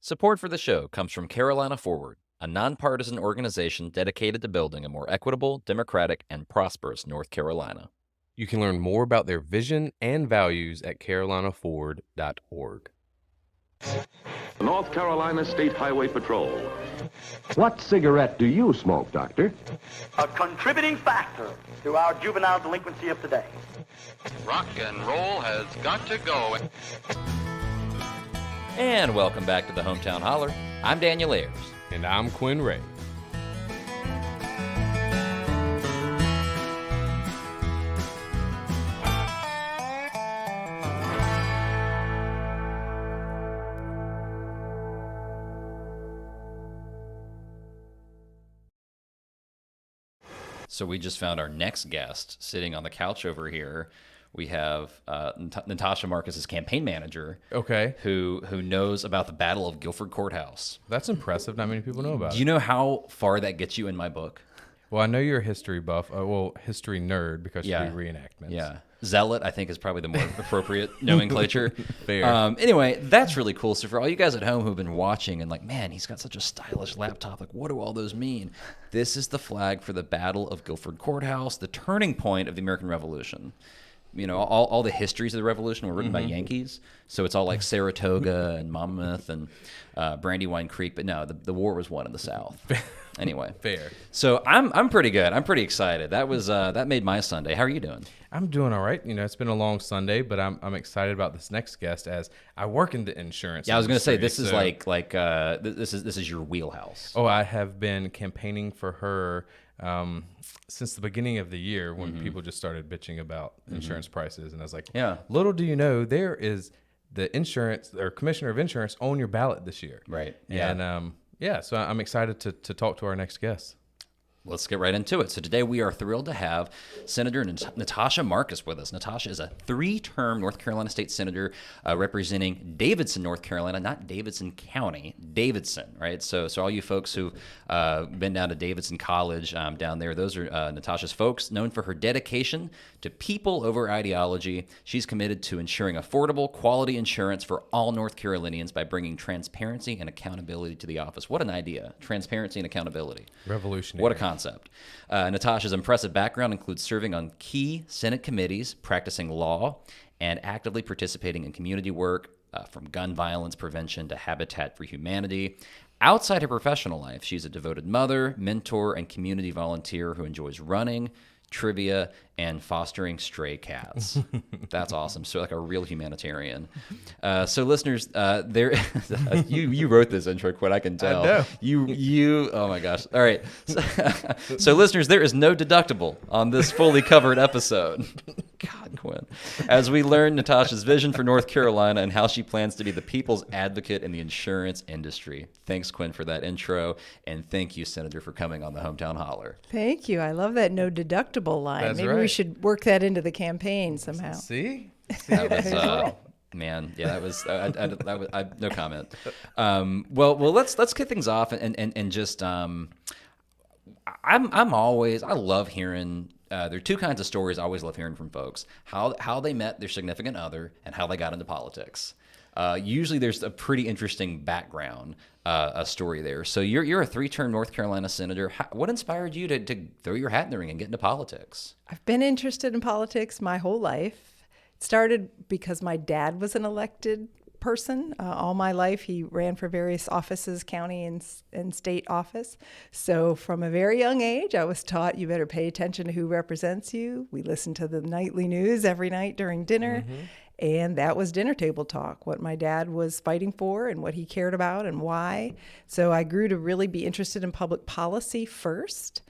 Support for the show comes from Carolina Forward, a nonpartisan organization dedicated to building a more equitable, democratic, and prosperous North Carolina. You can learn more about their vision and values at carolinaforward.org. North Carolina State Highway Patrol. What cigarette do you smoke, Doctor? A contributing factor to our juvenile delinquency of today. Rock and roll has got to go. And welcome back to the Hometown Holler. I'm Daniel Ayers. And I'm Quinn Ray. So we just found our next guest sitting on the couch over here. We have Natasha Marcus's campaign manager, Okay. who knows about the Battle of Guilford Courthouse. That's impressive. Not many people know about Do you know how far that gets you in my book? Well, I know you're a history buff. History nerd because you do reenactments. Yeah. Zealot, I think, is probably the more appropriate nomenclature. Fair. Anyway, that's really cool. So for all you guys at home who've been watching and like, man, he's got such a stylish laptop. Like, what do all those mean? This is the flag for the Battle of Guilford Courthouse, the turning point of the American Revolution. You know, all the histories of the Revolution were written by Yankees. So it's all like Saratoga and Monmouth and Brandywine Creek. But no, the war was won in the South. Anyway. Fair. So I'm pretty good. I'm pretty excited. That was that made my Sunday. How are you doing? I'm doing all right. You know, it's been a long Sunday, but I'm excited about this next guest as I work in the insurance. Yeah, I was going to say this industry, is this is your wheelhouse. Oh, I have been campaigning for her since the beginning of the year when people just started bitching about insurance prices, and I was like, Yeah. Little do you know, there is the insurance or commissioner of insurance on your ballot this year, Right. Yeah. And so I'm excited to talk to our next guest. Let's get right into it. So today we are thrilled to have Senator Natasha Marcus with us. Natasha is a 3-term North Carolina state senator representing Davidson, North Carolina, not Davidson County, Davidson, right? So all you folks who've been down to Davidson College down there, those are Natasha's folks, known for her dedication to people over ideology. She's committed to ensuring affordable, quality insurance for all North Carolinians by bringing transparency and accountability to the office. What an idea. Transparency and accountability. Revolutionary. What a concept. Natasha's impressive background includes serving on key Senate committees, practicing law, and actively participating in community work, from gun violence prevention to Habitat for Humanity. Outside her professional life, she's a devoted mother, mentor, and community volunteer who enjoys running, trivia, and fostering stray cats. That's awesome. So like a real humanitarian. So listeners, there you wrote this intro, Quinn, I can tell. I know. You oh my gosh. All right. So listeners, there is no deductible on this fully covered episode. God, Quinn. As we learn Natasha's vision for North Carolina and how she plans to be the people's advocate in the insurance industry. Thanks, Quinn, for that intro. And thank you, Senator, for coming on the Hometown Holler. Thank you. I love that no deductible line. That's Maybe right. we should work that into the campaign somehow. See? That was, man, yeah, that was, no comment. Well, let's kick things off and just, I love hearing, there are two kinds of stories I always love hearing from folks: how they met their significant other and how they got into politics. Usually there's a pretty interesting background, a story there. So you're a 3-term North Carolina senator. What inspired you to throw your hat in the ring and get into politics? I've been interested in politics my whole life. It started because my dad was an elected person. All my life, he ran for various offices, county and state office. So from a very young age, I was taught you better pay attention to who represents you. We listened to the nightly news every night during dinner. And that was dinner table talk, what my dad was fighting for and what he cared about and why. So I grew to really be interested in public policy first,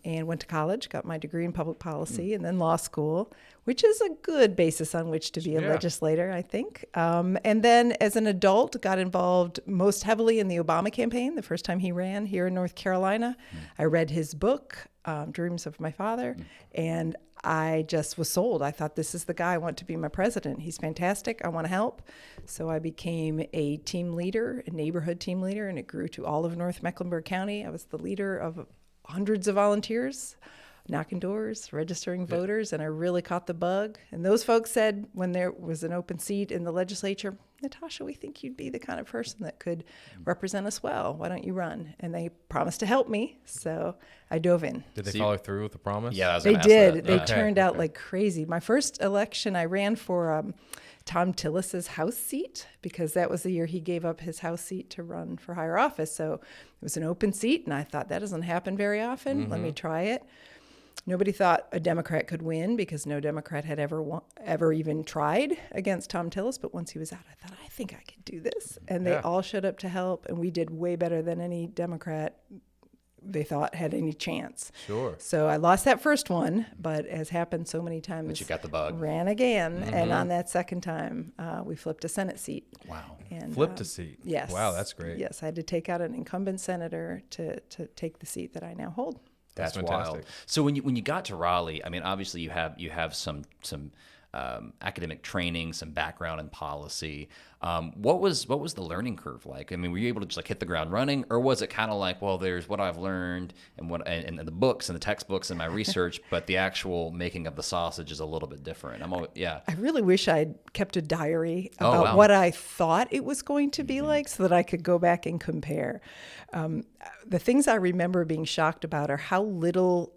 and went to college, got my degree in public policy, and then law school, which is a good basis on which to be a legislator, I think. And then as an adult, got involved most heavily in the Obama campaign, the first time he ran here in North Carolina. I read his book, Dreams of My Father, and I just was sold. I thought, this is the guy I want to be my president. He's fantastic. I want to help. So I became a team leader, a neighborhood team leader, and it grew to all of North Mecklenburg County. I was the leader of hundreds of volunteers, knocking doors, registering voters, and I really caught the bug. And those folks said when there was an open seat in the legislature, Natasha, we think you'd be the kind of person that could represent us well. Why don't you run? And they promised to help me. So I dove in. Did they follow through with the promise? Yeah, I was They gonna ask did. that. They Yeah. turned out like crazy. My first election, I ran for Tom Tillis's House seat because that was the year he gave up his House seat to run for higher office. So it was an open seat, and I thought that doesn't happen very often. Let me try it. Nobody thought a Democrat could win because no Democrat had ever even tried against Tom Tillis. But once he was out, I thought, I think I could do this. And they all showed up to help, and we did way better than any Democrat they thought had any chance. Sure. So I lost that first one, but as happened so many times, But you got the bug. ran again, and on that second time, we flipped a Senate seat. Wow. And, Flipped a seat. Yes. Wow, that's great. Yes, I had to take out an incumbent senator to take the seat that I now hold. That's fantastic. wild. So when you got to Raleigh, I mean, obviously you have some academic training, some background in policy. What was the learning curve like? I mean, were you able to just like hit the ground running, or was it kind of like, well, there's what I've learned and what and the books and the textbooks and my research, but the actual making of the sausage is a little bit different? I really wish I'd kept a diary Oh, about wow. what I thought it was going to be like so that I could go back and compare. The things I remember being shocked about are how little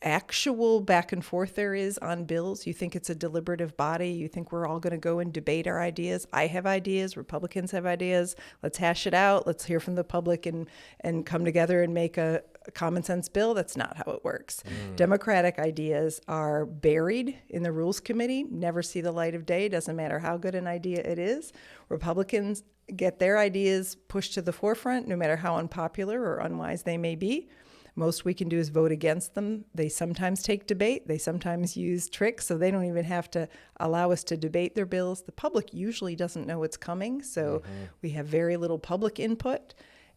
actual back and forth there is on bills. You think it's a deliberative body. You think we're all going to go and debate our ideas. I have ideas. Republicans have ideas. Let's hash it out. Let's hear from the public and come together and make a common sense bill. That's not how it works. Democratic ideas are buried in the Rules Committee, never see the light of day. Doesn't matter how good an idea it is. Republicans get their ideas pushed to the forefront, no matter how unpopular or unwise they may be. Most we can do is vote against them. They sometimes take debate. They sometimes use tricks, so they don't even have to allow us to debate their bills. The public usually doesn't know what's coming, so we have very little public input,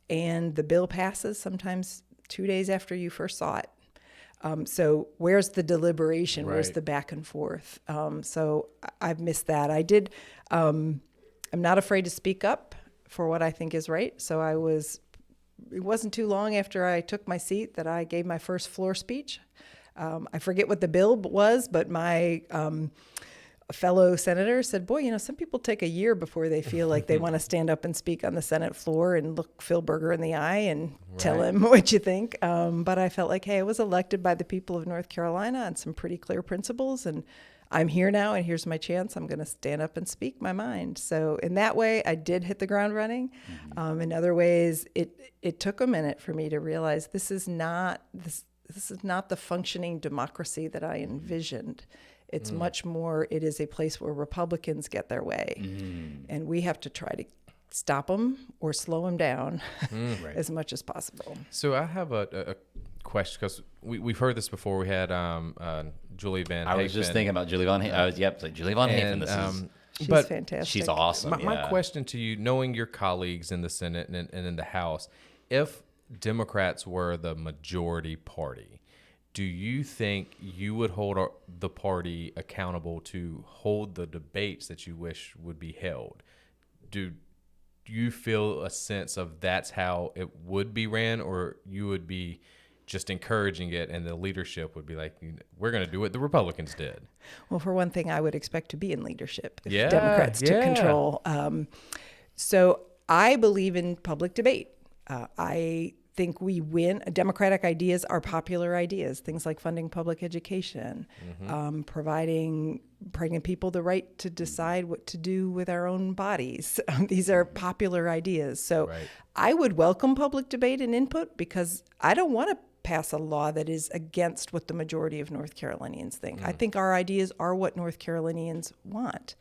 and the bill passes sometimes 2 days after you first saw it. So where's the deliberation? Where's Right. the back and forth? So I've missed that. I'm not afraid to speak up for what I think is right, so it wasn't too long after I took my seat that I gave my first floor speech. I forget what the bill was, but my fellow senator said, boy, some people take a year before they feel like they want to stand up and speak on the Senate floor and look Phil Berger in the eye and tell him what you think. But I felt like, hey, I was elected by the people of North Carolina on some pretty clear principles, and I'm here now, and here's my chance. I'm going to stand up and speak my mind. So in that way, I did hit the ground running. In other ways, it took a minute for me to realize this is not the functioning democracy that I envisioned. It's much more. It is a place where Republicans get their way, and we have to try to stop them or slow them down as much as possible. So I have a question, because we've heard this before. We had Julie Van Haven. I was just thinking about Julie Von Haven. Julie Von Haven. She's but fantastic. She's awesome. My question to you, knowing your colleagues in the Senate and in the House, if Democrats were the majority party, do you think you would hold the party accountable to hold the debates that you wish would be held? Do you feel a sense of that's how it would be ran, or you would be just encouraging it and the leadership would be like, we're going to do what the Republicans did? Well, for one thing, I would expect to be in leadership if Yeah, Democrats took control. So I believe in public debate. I think we win. Democratic ideas are popular ideas, things like funding public education, providing pregnant people the right to decide what to do with our own bodies. These are popular ideas. So I would welcome public debate and input, because I don't want to pass a law that is against what the majority of North Carolinians think. I think our ideas are what North Carolinians want.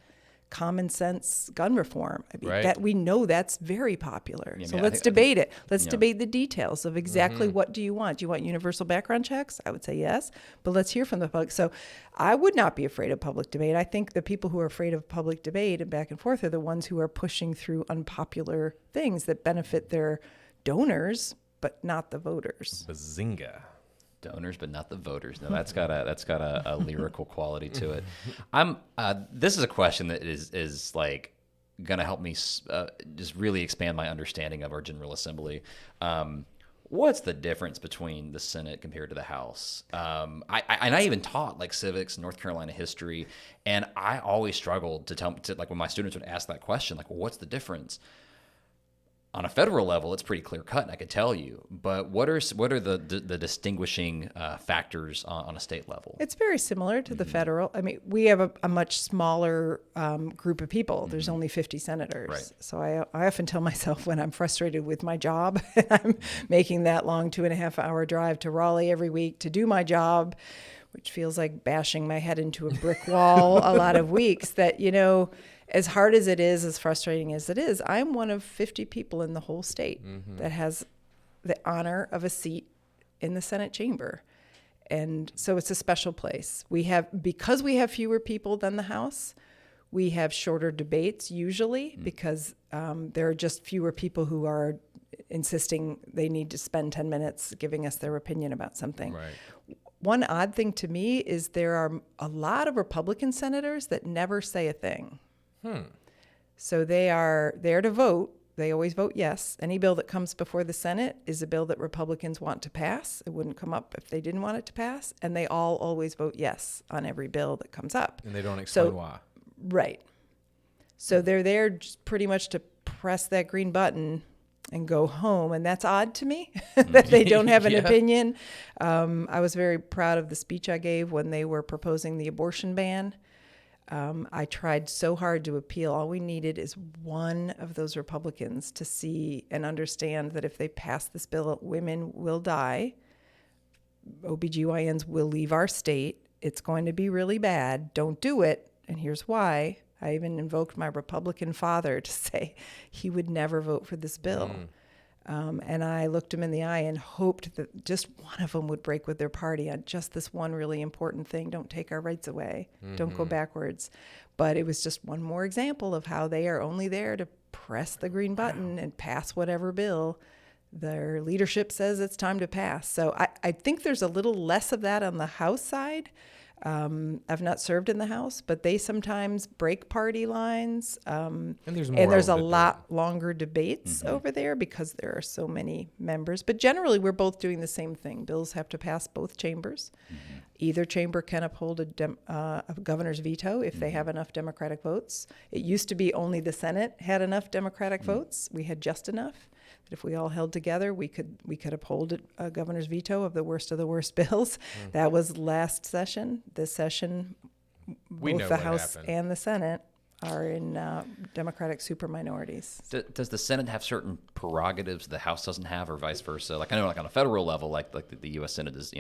Common sense gun reform. I mean, that we know that's very popular. So let's debate it. Let's debate the details of exactly what do you want. Do you want universal background checks? I would say yes, but let's hear from the public. So I would not be afraid of public debate. I think the people who are afraid of public debate and back and forth are the ones who are pushing through unpopular things that benefit their donors, but not the voters. Bazinga. Donors, but not the voters. No, that's got a lyrical quality to it. This is a question that is like gonna help me just really expand my understanding of our General Assembly. What's the difference between the Senate compared to the House? I even taught like civics and North Carolina history, and I always struggled to like when my students would ask that question, like, well, what's the difference? On a federal level, it's pretty clear cut, and I could tell you. But what are the distinguishing factors on a state level? It's very similar to the federal. I mean, we have a much smaller group of people. There's only 50 senators. Right. So I often tell myself when I'm frustrated with my job, and I'm making that long 2.5-hour drive to Raleigh every week to do my job, which feels like bashing my head into a brick wall a lot of weeks, that, as hard as it is, as frustrating as it is, I'm one of 50 people in the whole state that has the honor of a seat in the Senate chamber. And so it's a special place. Because we have fewer people than the House, we have shorter debates usually because there are just fewer people who are insisting they need to spend 10 minutes giving us their opinion about something. Right. One odd thing to me is there are a lot of Republican senators that never say a thing. So they are there to vote. They always vote yes. Any bill that comes before the Senate is a bill that Republicans want to pass. It wouldn't come up if they didn't want it to pass. And they all always vote yes on every bill that comes up. And they don't explain why. Right. So they're there just pretty much to press that green button and go home. And that's odd to me that they don't have an opinion. I was very proud of the speech I gave when they were proposing the abortion ban. I tried so hard to appeal. All we needed is one of those Republicans to see and understand that if they pass this bill, women will die. OBGYNs will leave our state. It's going to be really bad. Don't do it. And here's why. I even invoked my Republican father to say he would never vote for this bill. And I looked him in the eye and hoped that just one of them would break with their party on just this one really important thing. Don't take our rights away. Don't go backwards. But it was just one more example of how they are only there to press the green button and pass whatever bill their leadership says it's time to pass. So I think there's a little less of that on the House side. I've not served in the House, but they sometimes break party lines. And there's a lot longer debates over there because there are so many members. But generally, we're both doing the same thing. Bills have to pass both chambers. Either chamber can uphold a governor's veto if they have enough Democratic votes. It used to be only the Senate had enough Democratic votes. We had just enough. That if we all held together, we could uphold a governor's veto of the worst bills. That was last session. This session, both the House and the Senate are in Democratic superminorities. Does the Senate have certain prerogatives the House doesn't have, or vice versa? Like I know, like on a federal level, like the U.S. Senate is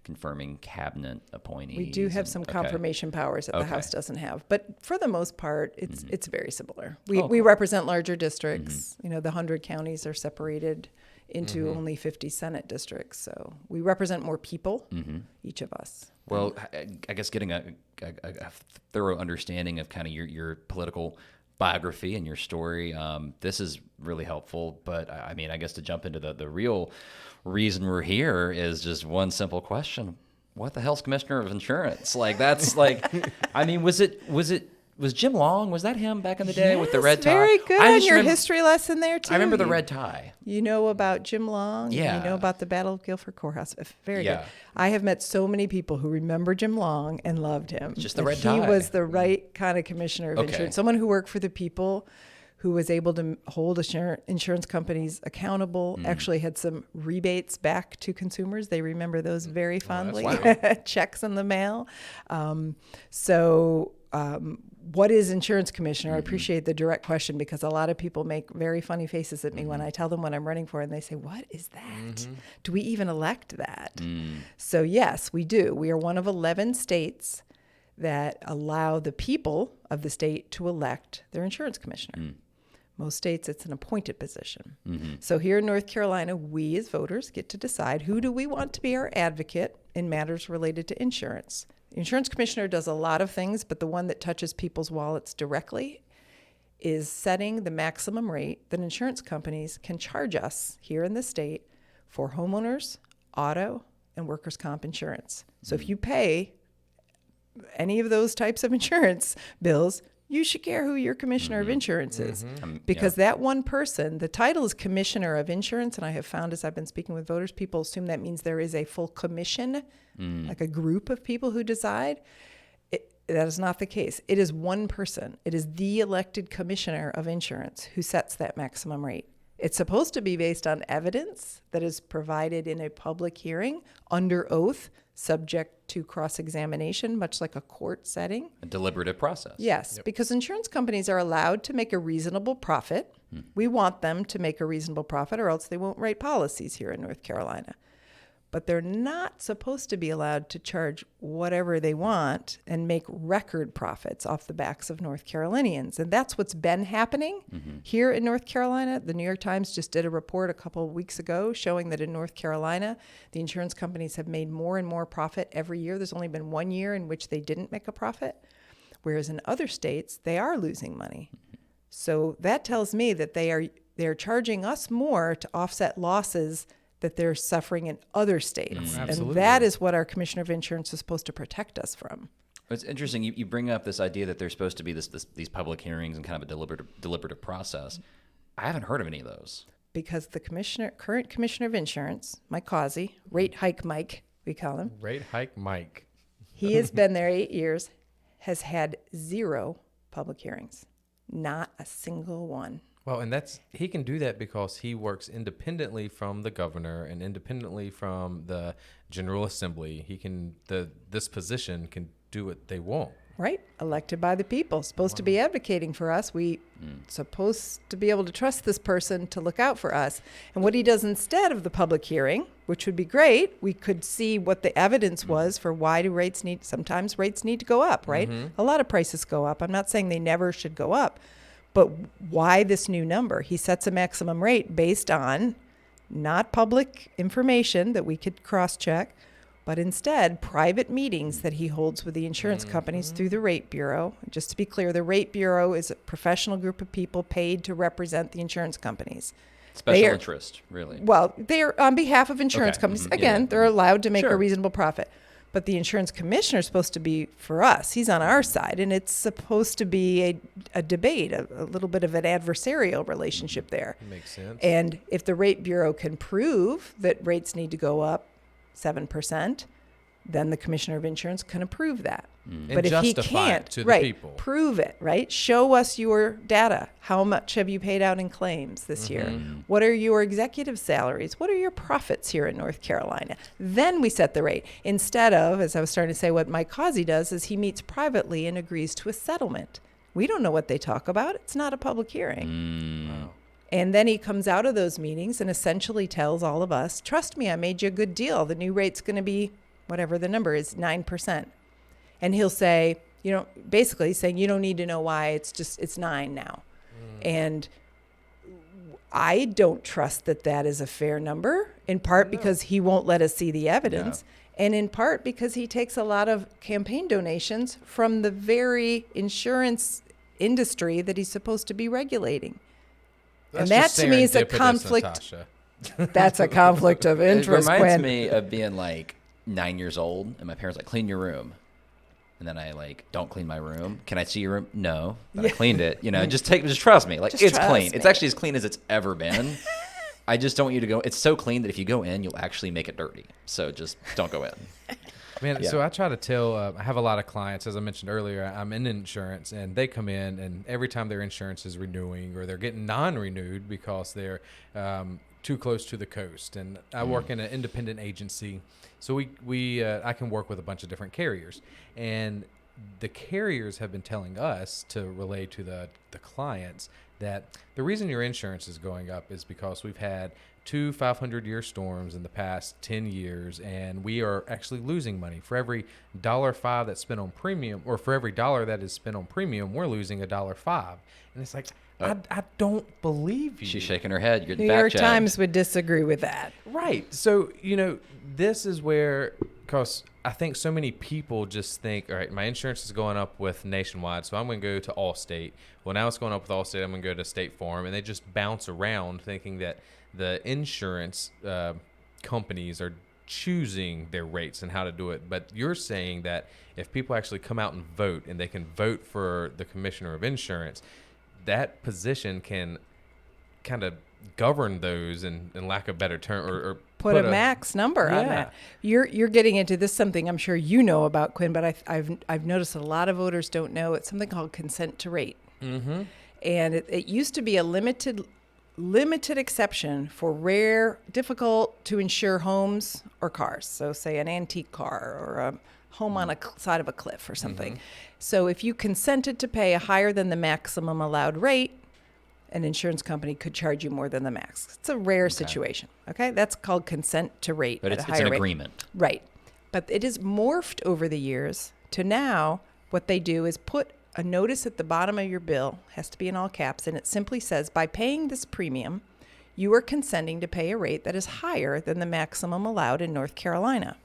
confirming cabinet appointees. We do have some confirmation powers that the House doesn't have, but for the most part, it's very similar. We represent larger districts. The 100 counties are separated into only 50 Senate districts, so we represent more people, each of us. Well, I guess getting a thorough understanding of kind of your political biography and your story, this is really helpful. But I mean, I guess to jump into the real reason we're here is just one simple question: what the hell's Commissioner of Insurance? Like that's like, I mean, was Jim Long? Was that him back in the day with the red tie? Very good on your history lesson there, too. I remember the red tie. You know about Jim Long. Yeah. You know about the Battle of Guilford Courthouse. Very Yeah. good. I have met so many people who remember Jim Long and loved him. Just the But red tie. He was the right kind of commissioner of Okay. insurance. Someone who worked for the people, who was able to hold insurance companies accountable, actually had some rebates back to consumers. They remember those very fondly. Checks in the mail. What is insurance commissioner? I appreciate the direct question because a lot of people make very funny faces at me when I tell them what I'm running for, and they say, what is that? Do we even elect that? So yes, we do. We are one of 11 states that allow the people of the state to elect their insurance commissioner. Most states, it's an appointed position. So here in North Carolina, we as voters get to decide who do we want to be our advocate in matters related to insurance. The insurance commissioner does a lot of things, but the one that touches people's wallets directly is setting the maximum rate that insurance companies can charge us here in the state for homeowners, auto, and workers' comp insurance. So if you pay any of those types of insurance bills, you should care who your commissioner of insurance is. Because that one person, the title is commissioner of insurance. And I have found as I've been speaking with voters, people assume that means there is a full commission, like a group of people who decide. That is not the case. It is one person. It is the elected commissioner of insurance who sets that maximum rate. It's supposed to be based on evidence that is provided in a public hearing under oath, subject to cross-examination, much like a court setting. A deliberative process. Yes, because insurance companies are allowed to make a reasonable profit. We want them to make a reasonable profit, or else they won't write policies here in North Carolina. But they're not supposed to be allowed to charge whatever they want and make record profits off the backs of North Carolinians. And that's what's been happening here in North Carolina. The New York Times just did a report a couple of weeks ago showing that in North Carolina, the insurance companies have made more and more profit every year. There's only been 1 year in which they didn't make a profit, whereas in other states, they are losing money. So that tells me that they're charging us more to offset losses that they're suffering in other states. And that is what our Commissioner of Insurance is supposed to protect us from. It's interesting. You bring up this idea that there's supposed to be these public hearings and kind of a deliberative process. I haven't heard of any of those. Because the current Commissioner of Insurance, Mike Causey, Rate Hike Mike, we call him. Rate Hike Mike. He has been there 8 years, has had 0 public hearings. Not a single one. Well, and he can do that because he works independently from the governor and independently from the General Assembly. This position can do what they want. Right. Elected by the people. Supposed to be advocating for us. We supposed to be able to trust this person to look out for us. And what he does instead of the public hearing, which would be great, we could see what the evidence was for why sometimes rates need to go up, right? A lot of prices go up. I'm not saying they never should go up. But why this new number? He sets a maximum rate based on not public information that we could cross-check, but instead private meetings that he holds with the insurance companies through the Rate Bureau. Just to be clear, the Rate Bureau is a professional group of people paid to represent the insurance companies. Special interest, really. Well, they're on behalf of insurance companies. Again, they're allowed to make a reasonable profit. But the insurance commissioner is supposed to be for us. He's on our side, and it's supposed to be a debate, a little bit of an adversarial relationship there. Makes sense. And if the Rate Bureau can prove that rates need to go up 7%, then the commissioner of insurance can approve that. But And if he justify can't, it to the people. prove it, right? Show us your data. How much have you paid out in claims this year? What are your executive salaries? What are your profits here in North Carolina? Then we set the rate. Instead of, as I was starting to say, what Mike Causey does is he meets privately and agrees to a settlement. We don't know what they talk about. It's not a public hearing. Wow. And then he comes out of those meetings and essentially tells all of us, trust me, I made you a good deal. The new rate's going to be whatever the number is, 9%. And he'll say, basically saying, you don't need to know why, it's 9 now. And I don't trust that is a fair number, in part because he won't let us see the evidence, and in part because he takes a lot of campaign donations from the very insurance industry that he's supposed to be regulating. And that to me is a conflict. Natasha. That's a conflict of interest. It reminds Quinn. me of being like 9 years old, and my parents like, clean your room. And then I don't clean my room. Can I see your room? No, but I cleaned it. Just trust me. Just it's trust clean. me. It's actually as clean as it's ever been. I just don't want you to go. It's so clean that if you go in, you'll actually make it dirty. So just don't go in. Man, so I try to tell, I have a lot of clients, as I mentioned earlier, I'm in insurance, and they come in, and every time their insurance is renewing or they're getting non-renewed because they're too close to the coast. And I work in an independent agency, so I can work with a bunch of different carriers. And the carriers have been telling us to relay to the clients that the reason your insurance is going up is because we've had 2 500-year storms in the past 10 years, and we are actually losing money. For every $1.05 that's spent on premium, or for every $1 that is spent on premium, we're losing $1.05. And it's like, I don't believe you. She's shaking her head. You're New York Times would disagree with that. Right. So, this is where, because I think so many people just think, all right, my insurance is going up with Nationwide, so I'm going to go to Allstate. Well, now it's going up with Allstate, I'm going to go to State Farm. And they just bounce around thinking that the insurance companies are choosing their rates and how to do it. But you're saying that if people actually come out and vote, and they can vote for the commissioner of insurance, that position can kind of govern those, and lack of a better term, or put a max number on that. You're getting into this, something I'm sure you know about, Quinn, but I've noticed a lot of voters don't know. It's something called consent to rate. Mm-hmm. And it used to be a limited exception for rare, difficult to insure homes or cars. So say an antique car or a home on a side of a cliff or something. Mm-hmm. So if you consented to pay a higher than the maximum allowed rate, an insurance company could charge you more than the max. It's a rare situation. Okay, that's called consent to rate. But it's an agreement. Right. But it has morphed over the years to now what they do is put a notice at the bottom of your bill, has to be in all caps, and it simply says, by paying this premium, you are consenting to pay a rate that is higher than the maximum allowed in North Carolina.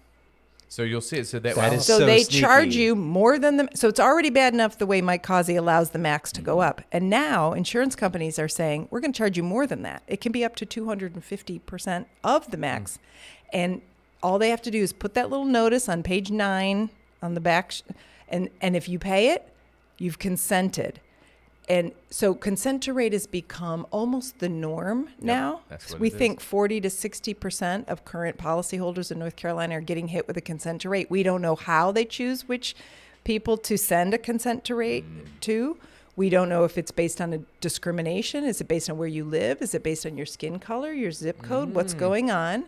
So you'll see it. So that is So so they sneaky. charge you more than the. So it's already bad enough the way Mike Causey allows the max to go up, and now insurance companies are saying we're going to charge you more than that. It can be up to 250% of the max, and all they have to do is put that little notice on page 9 on the back, and if you pay it, you've consented. And so consent to rate has become almost the norm now. That's what we it is. think 40 to 60% of current policyholders in North Carolina are getting hit with a consent to rate. We don't know how they choose which people to send a consent to rate to. We don't know if it's based on a discrimination. Is it based on where you live? Is it based on your skin color, your zip code? What's going on?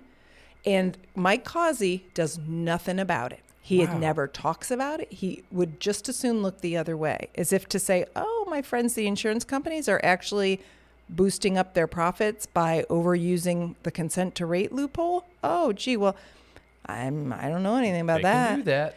And Mike Causey does nothing about it. He had never talks about it. He would just as soon look the other way, as if to say, oh, my friends, the insurance companies are actually boosting up their profits by overusing the consent to rate loophole. Oh, gee, well, I don't know anything about they that. can do that.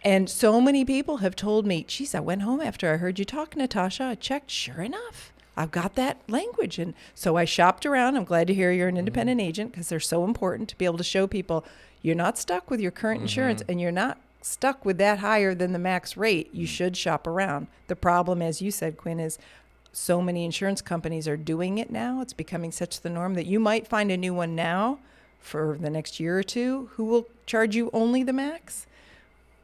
And so many people have told me, geez, I went home after I heard you talk, Natasha. I checked, sure enough, I've got that language. And so I shopped around. I'm glad to hear you're an independent agent, because they're so important to be able to show people you're not stuck with your current insurance, and you're not stuck with that higher than the max rate. You should shop around. The problem, as you said, Quinn, is so many insurance companies are doing it now. It's becoming such the norm that you might find a new one now for the next year or two who will charge you only the max.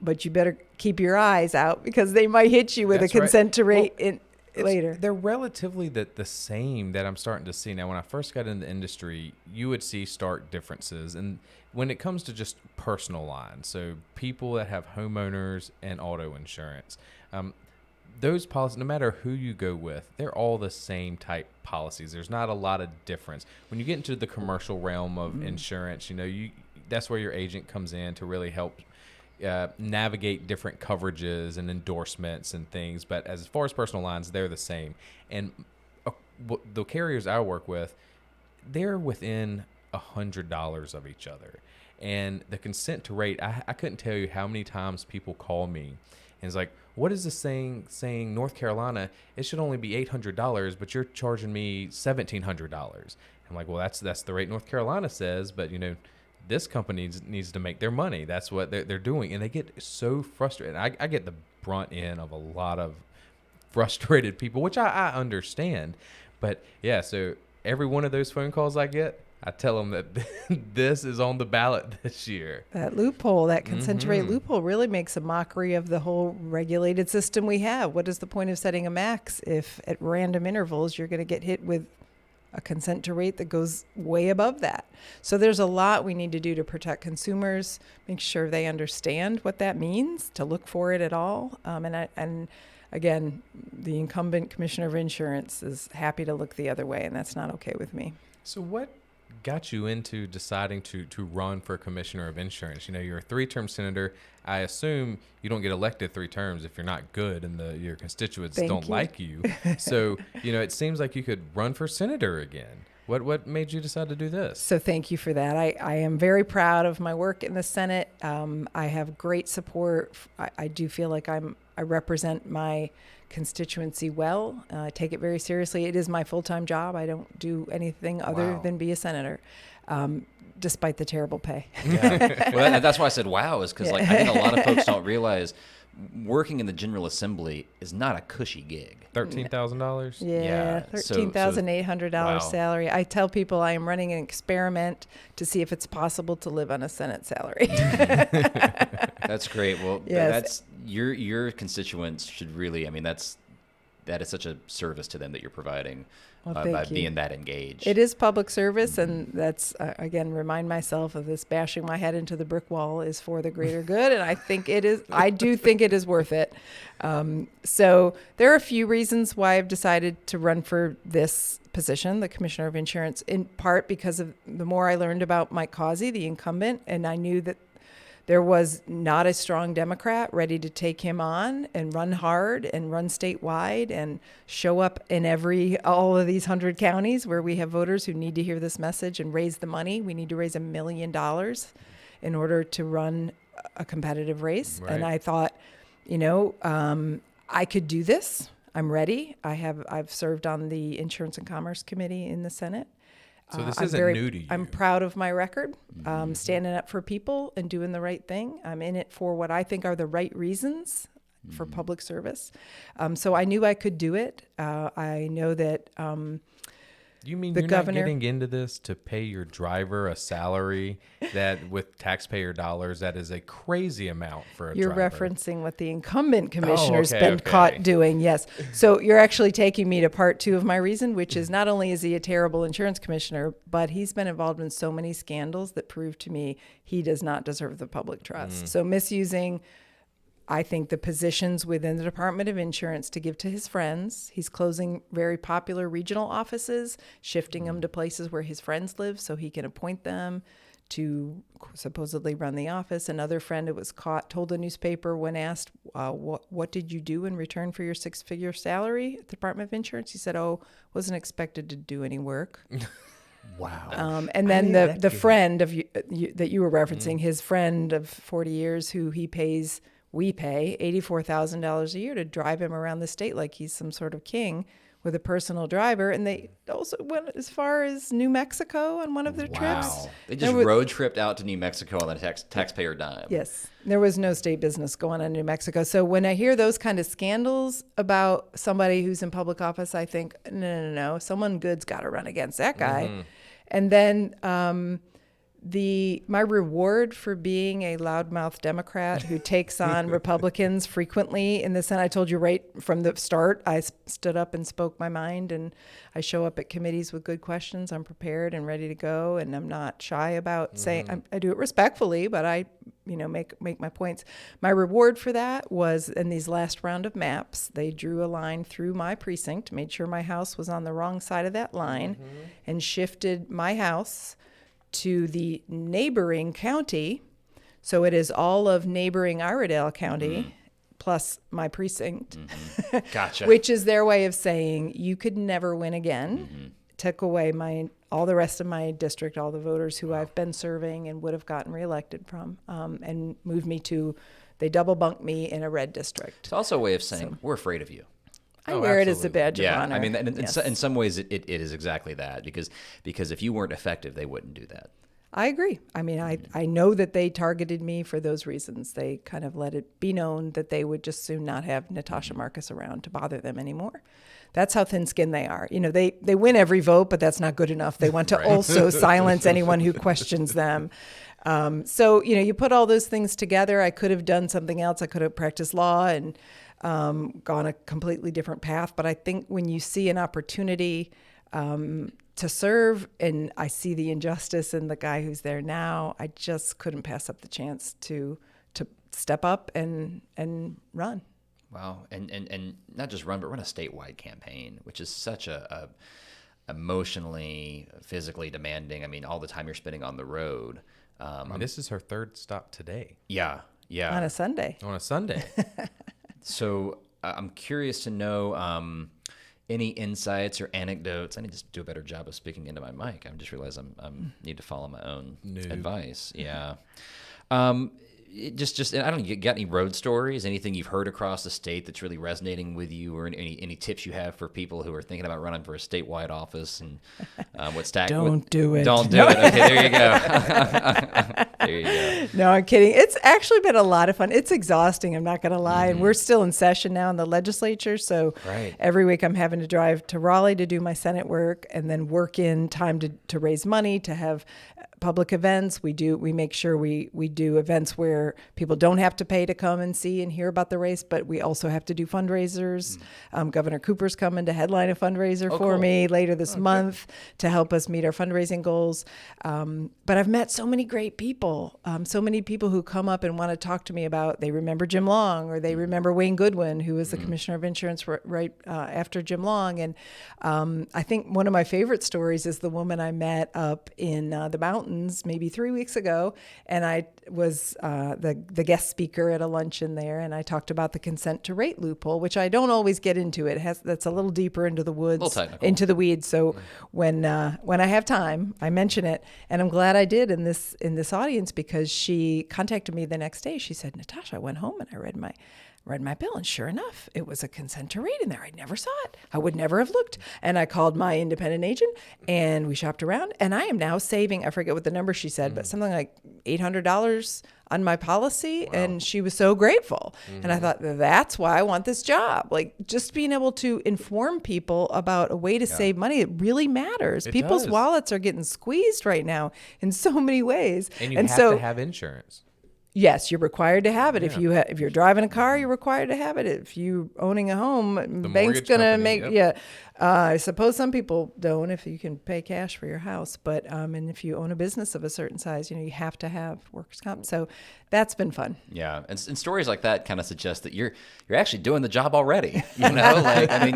But you better keep your eyes out, because they might hit you with That's a right. consent to rate Well, later. They're relatively the same that I'm starting to see now. When I first got in the industry, you would see stark differences. And when it comes to just personal lines, so people that have homeowners and auto insurance, those policies, no matter who you go with, they're all the same type policies. There's not a lot of difference. When you get into the commercial realm of insurance, that's where your agent comes in to really help navigate different coverages and endorsements and things. But as far as personal lines, they're the same. And the carriers I work with, they're within $100 of each other. And the consent to rate, I couldn't tell you how many times people call me and it's like, what is this saying North Carolina, it should only be $800, but you're charging me $1,700. I'm like, well, that's the rate North Carolina says, but this company needs to make their money. That's what they're doing. And they get so frustrated. I get the brunt end of a lot of frustrated people, which I understand. But yeah, so every one of those phone calls I get, I tell them that this is on the ballot this year. That loophole, that consent to rate loophole, really makes a mockery of the whole regulated system we have. What is the point of setting a max if at random intervals you're going to get hit with a consent to rate that goes way above that? So there's a lot we need to do to protect consumers, make sure they understand what that means, to look for it at all. And again, the incumbent commissioner of insurance is happy to look the other way, and that's not okay with me. So what got you into deciding to run for commissioner of insurance? You're a 3-term senator. I assume you don't get elected 3 terms if you're not good and your constituents don't like you. So, it seems like you could run for senator again. What made you decide to do this? So thank you for that. I am very proud of my work in the Senate. I have great support. I do feel like I represent my constituency well. I take it very seriously. It is my full-time job. I don't do anything other than be a senator. despite the terrible pay. Yeah. Well, that's why I said wow, is because like I think a lot of folks don't realize working in the General Assembly is not a cushy gig. $13,000. Yeah, so- $13,800 wow. salary. I tell people I am running an experiment to see if it's possible to live on a Senate salary. That's great. Well, Yes. that's your constituents should really. I mean, that is such a service to them that you're providing Well, by thank you. being that engaged. It is public service, and that's, again, remind myself of this bashing my head into the brick wall is for the greater good, and I think it is. I do think it is worth it. So there are a few reasons why I've decided to run for this position, the Commissioner of Insurance, in part because of the more I learned about Mike Causey, the incumbent, and I knew that there was not a strong Democrat ready to take him on and run hard and run statewide and show up in all of these 100 counties where we have voters who need to hear this message and raise the money. We need to raise $1 million in order to run a competitive race. Right. And I thought, I could do this. I'm ready. I've served on the Insurance and Commerce Committee in the Senate. So this I'm isn't new to you. I'm proud of my record, standing up for people and doing the right thing. I'm in it for what I think are the right reasons for public service. So I knew I could do it. I know that You mean the you're governor- not getting into this to pay your driver a salary that with taxpayer dollars, that is a crazy amount for a you're driver. referencing what the incumbent commissioner's okay, been okay. caught doing. Yes. So you're actually taking me to part two of my reason, which is not only is he a terrible insurance commissioner, but he's been involved in so many scandals that prove to me he does not deserve the public trust. So misusing, I think, the positions within the Department of Insurance to give to his friends. He's closing very popular regional offices, shifting them to places where his friends live so he can appoint them to supposedly run the office. Another friend who was caught told the newspaper when asked, what did you do in return for your 6-figure salary at the Department of Insurance? He said, wasn't expected to do any work. Wow. And then the friend of that you were referencing, his friend of 40 years who we pay $84,000 a year to drive him around the state like he's some sort of king with a personal driver. And they also went as far as New Mexico on one of their trips. They just road tripped out to New Mexico on the taxpayer dime. Yes. There was no state business going on in New Mexico. So when I hear those kind of scandals about somebody who's in public office, I think, no. Someone good's got to run against that guy. And then my reward for being a loudmouth Democrat who takes on Republicans frequently in the Senate, I told you right from the start, I stood up and spoke my mind, and I show up at committees with good questions. I'm prepared and ready to go, and I'm not shy about saying, I do it respectfully, but I make my points. My reward for that was in these last round of maps, they drew a line through my precinct, made sure my house was on the wrong side of that line, and shifted my house to the neighboring county. So it is all of neighboring Iredell County plus my precinct, Gotcha. which is their way of saying you could never win again. Took away all the rest of my district, all the voters who I've been serving and would have gotten reelected from, and moved me they double bunked me in a red district. It's also a way of saying we're afraid of you. I wear it as a badge of honor. I mean, Yes. in some ways, it is exactly that because if you weren't effective, they wouldn't do that. I agree. I mean, I know that they targeted me for those reasons. They kind of let it be known that they would just soon not have Natasha Marcus around to bother them anymore. That's how thin-skinned they are. They win every vote, but that's not good enough. They want to also silence anyone who questions them. So, you put all those things together. I could have done something else. I could have practiced law and gone a completely different path. But I think when you see an opportunity to serve, and I see the injustice in the guy who's there now, I just couldn't pass up the chance to step up and run. Wow, and not just run, but run a statewide campaign, which is such a emotionally, physically demanding. I mean, all the time you're spending on the road. This is her third stop today. Yeah. On a Sunday. On a Sunday. So I'm curious to know any insights or anecdotes. I need to do a better job of speaking into my mic. I just realized I need to follow my own advice. Yeah. I don't know, you got any road stories, anything you've heard across the state that's really resonating with you, or any tips you have for people who are thinking about running for a statewide office and Don't do it. Don't do it. Okay, there you go. There you go. No, I'm kidding. It's actually been a lot of fun. It's exhausting, I'm not going to lie. And we're still in session now in the legislature. So Right. every week I'm having to drive to Raleigh to do my Senate work and then work in time to raise money, to have public events. We make sure we do events where people don't have to pay to come and see and hear about the race, but we also have to do fundraisers. Governor Cooper's coming to headline a fundraiser for cool. me later this month to help us meet our fundraising goals. But I've met so many great people, so many people who come up and want to talk to me about, they remember Jim Long, or they remember Wayne Goodwin, who was the Commissioner of Insurance right after Jim Long. And I think one of my favorite stories is the woman I met up in the mountains maybe 3 weeks ago, and I was the guest speaker at a luncheon there, and I talked about the consent to rate loophole, which I don't always get into. That's a little deeper into the woods, into the weeds. So when I have time, I mention it, and I'm glad I did in this audience, because she contacted me the next day. She said, Natasha, I went home and I read my bill, and sure enough, it was a consent to rate in there. I never saw it. I would never have looked. And I called my independent agent, and we shopped around, and I am now saving, I forget what the number she said, but something like $800 on my policy. Wow. And she was so grateful. And I thought, that's why I want this job. Like, just being able to inform people about a way to save money, it really matters. People's wallets are getting squeezed right now in so many ways. And you have to have insurance. Yes, you're required to have it. Yeah. If you're driving a car, you're required to have it. If you're owning a home, the bank's gonna make I suppose some people don't, if you can pay cash for your house. But and if you own a business of a certain size, you have to have workers' comp. So that's been fun. Yeah, and stories like that kind of suggest that you're actually doing the job already. Like, I mean,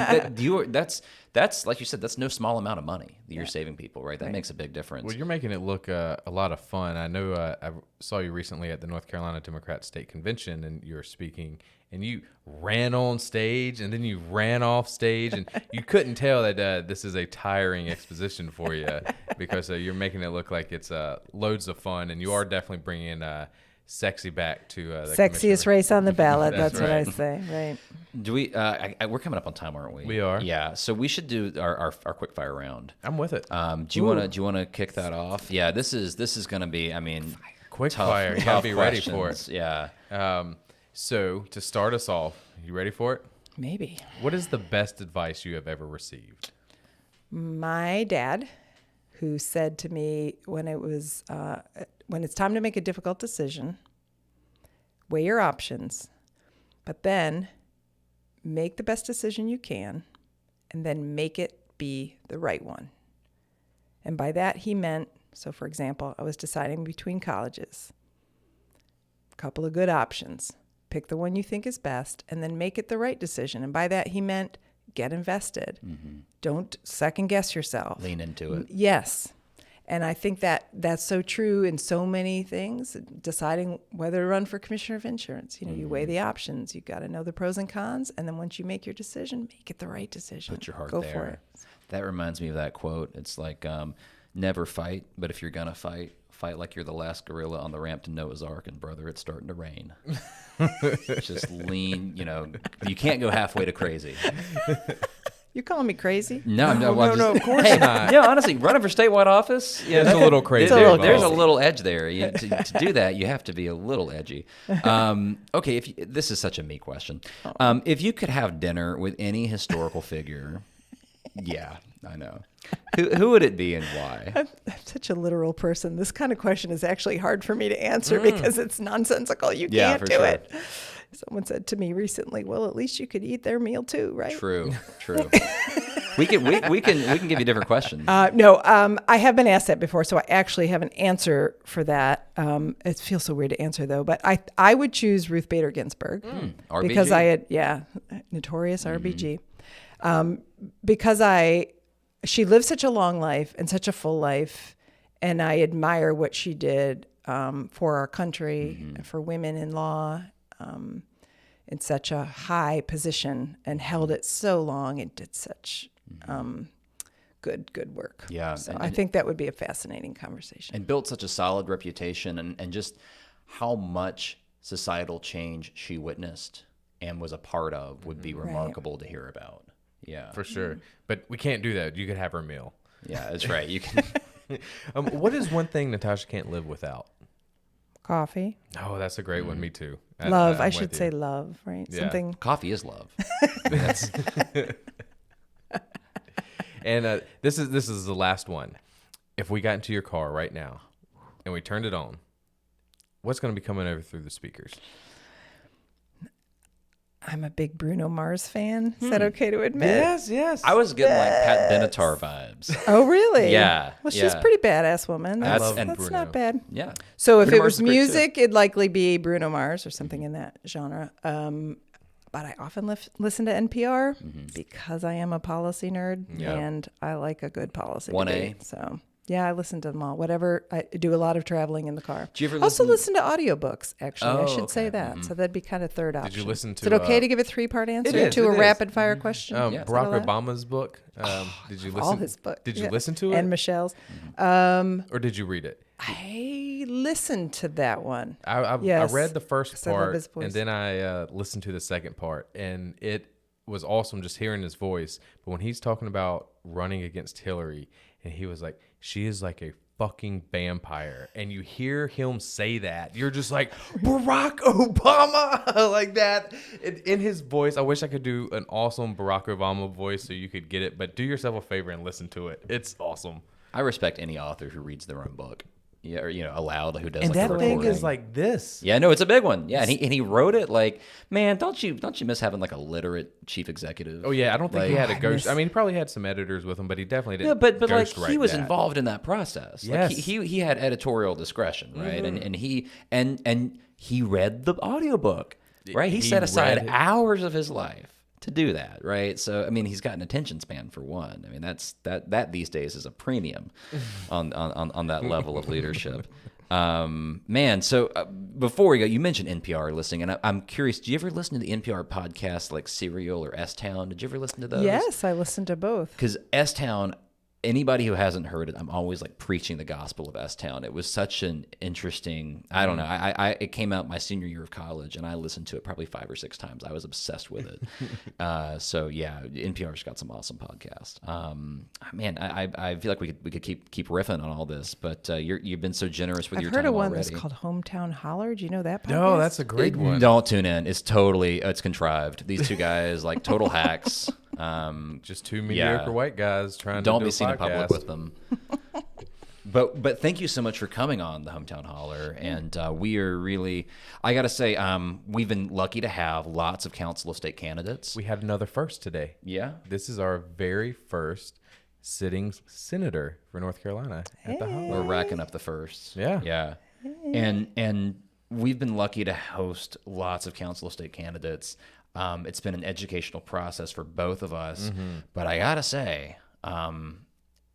that's like you said, that's no small amount of money that you're saving people, right? That makes a big difference. Well, you're making it look a lot of fun. I know I saw you recently at the North Carolina Democrat State Convention, and you were speaking, and you ran on stage, and then you ran off stage, and you couldn't tell that this is a tiring exposition for you, because you're making it look like it's loads of fun, and you are definitely bringing sexy back to the sexiest race on the ballot. That's right. What I say. Right. Do we? We're coming up on time, aren't we? We are. Yeah. So we should do our quick fire round. I'm with it. Do you want to kick that off? Yeah. This is going to be. I mean, quick fire. You gotta be ready for it. Yeah. So to start us off, you ready for it? Maybe. What is the best advice you have ever received? My dad, who said to me when it's time to make a difficult decision, weigh your options, but then make the best decision you can, and then make it be the right one. And by that he meant, so for example, I was deciding between colleges, a couple of good options. Pick the one you think is best, and then make it the right decision. And by that he meant get invested. Mm-hmm. Don't second guess yourself. Lean into it. Yes. And I think that's so true in so many things. Deciding whether to run for Commissioner of Insurance, you weigh the options. You got to know the pros and cons, and then once you make your decision, make it the right decision. Put your heart Go there. for it. That reminds me of that quote. It's like, never fight, but if you're gonna fight like you're the last gorilla on the ramp to Noah's Ark, and brother, it's starting to rain. Just lean. You can't go halfway to crazy. You calling me crazy? No, of course not. Yeah, honestly, running for statewide office, it's a little crazy. There's a little edge there. To do that, you have to be a little edgy. Okay, this is such a me question. If you could have dinner with any historical figure, yeah, I know. Who would it be and why? I'm such a literal person. This kind of question is actually hard for me to answer because it's nonsensical. You can't do it. Someone said to me recently, "Well, at least you could eat their meal too, right?" True. We can give you different questions. No, I have been asked that before, so I actually have an answer for that. It feels so weird to answer though, but I would choose Ruth Bader Ginsburg RBG. because notorious RBG, because she lived such a long life and such a full life, and I admire what she did for our country, for women in law. In such a high position and held it so long and did such good work. Yeah. So I think that would be a fascinating conversation. And built such a solid reputation and just how much societal change she witnessed and was a part of would be remarkable to hear about. Yeah, For sure. But we can't do that. You could have her meal. yeah, that's right. You can. What is one thing Natasha can't live without? Coffee. Oh, that's a great one. Me too. Love. I'm I should with say you. love, right? Yeah. Something. Coffee is love. That's, And this is the last one. If we got into your car right now and we turned it on, what's going to be coming over through the speakers? I'm a big Bruno Mars fan. Is that okay to admit? Yes. I was getting like Pat Benatar vibes. Oh, really? Yeah, Well, she's a yeah. pretty badass woman. I That's, love that's Bruno. not bad. Yeah. So if Bruno it Mars was is great, too. music, it'd likely be Bruno Mars or something in that genre. But I often listen to NPR because I am a policy nerd and I like a good policy 1A. debate. So yeah, I listen to them all. Whatever. I do a lot of traveling in the car. Do you ever also listen- listen to audiobooks, actually. I Oh, should say okay. that. So that'd be kind of third option. you listen Is it to, okay to give a 3-part answer is, to it a is. rapid fire question? Yeah, is that Barack allowed? Obama's book. Did you listen? All his books. Did you yeah. listen to it? And Michelle's. Or did you read it? I listened to that one. I Yes, read the first 'cause I love his part, voice. and then I listened to the second part, and it was awesome just hearing his voice. But when he's talking about running against Hillary, and he was like, "She is like a fucking vampire," and you hear him say that, you're just like, Barack Obama, like that in his voice. I wish I could do an awesome Barack Obama voice so you could get it, but do yourself a favor and listen to it. It's awesome. I respect any author who reads their own book. Yeah, or aloud, who does And like that a thing recording. is like this. Yeah, no, it's a big one. Yeah, and he wrote it like, man, don't you miss having like a literate chief executive? Oh yeah, I don't think he Like- had a ghost. I mean, he probably had some editors with him, but he definitely didn't. Yeah, but like ghostwrite he was that. involved in that process. Yes. Like he had editorial discretion, right? And he read the audiobook, right? He set aside read it. hours of his life to do that, right? So I mean, he's got an attention span for one. I mean, that these days is a premium on that level of leadership. Man, so before we go, you mentioned NPR listening, and I'm curious, do you ever listen to the NPR podcasts like Serial or S-Town? Did you ever listen to those? Yes, I listened to both. Because S-Town, anybody who hasn't heard it, I'm always like preaching the gospel of S-Town. It was such an interesting, I don't know, it came out my senior year of college, and I listened to it probably 5 or 6 times. I was obsessed with it. So yeah, NPR's got some awesome podcasts. Man, I feel like we could keep riffing on all this, but you've been so generous with I've your heard time of one already. that's called Hometown Holler. Do you know that podcast? No, that's a great one. Don't tune in. It's contrived. These two guys, like total hacks. Just two mediocre white guys trying to Don't do be a seen in podcast. public with them. But thank you so much for coming on the Hometown Holler, and we are really, I got to say, we've been lucky to have lots of Council of State candidates. We had another first today. Yeah. This is our very first sitting senator for North Carolina at the Holler. We're racking up the firsts. Yeah. Yeah. And we've been lucky to host lots of Council of State candidates. It's been an educational process for both of us, but I gotta say,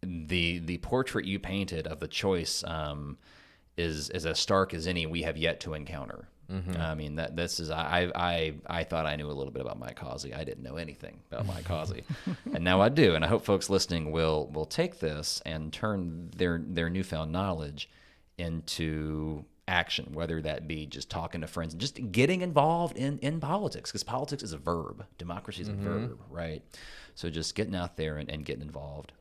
the portrait you painted of the choice is as stark as any we have yet to encounter. I mean, this is I thought I knew a little bit about Mike Causey. I didn't know anything about Mike Causey, and now I do. And I hope folks listening will take this and turn their newfound knowledge into action, whether that be just talking to friends and just getting involved in politics, because politics is a verb. Democracy is a verb, right? So just getting out there and getting involved.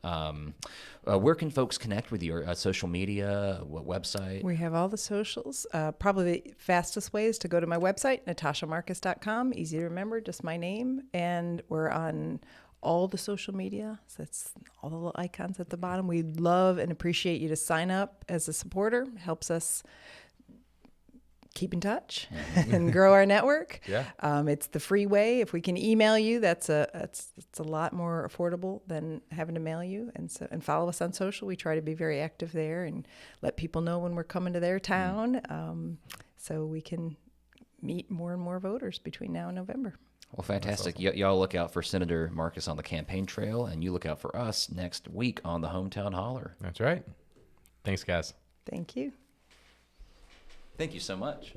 Where can folks connect with you? Social media? What website? We have all the socials. Probably the fastest way is to go to my website, natashamarcus.com. Easy to remember, just my name. And we're on all the social media. So that's all the little icons at the bottom. We'd love and appreciate you to sign up as a supporter. Helps us keep in touch and grow our network. Yeah. It's the free way. If we can email you, it's a lot more affordable than having to mail you. And follow us on social. We try to be very active there and let people know when we're coming to their town, so we can meet more and more voters between now and November. Well, fantastic. Y'all look out for Senator Marcus on the campaign trail, and you look out for us next week on the Hometown Holler. That's right. Thanks, guys. Thank you. Thank you so much.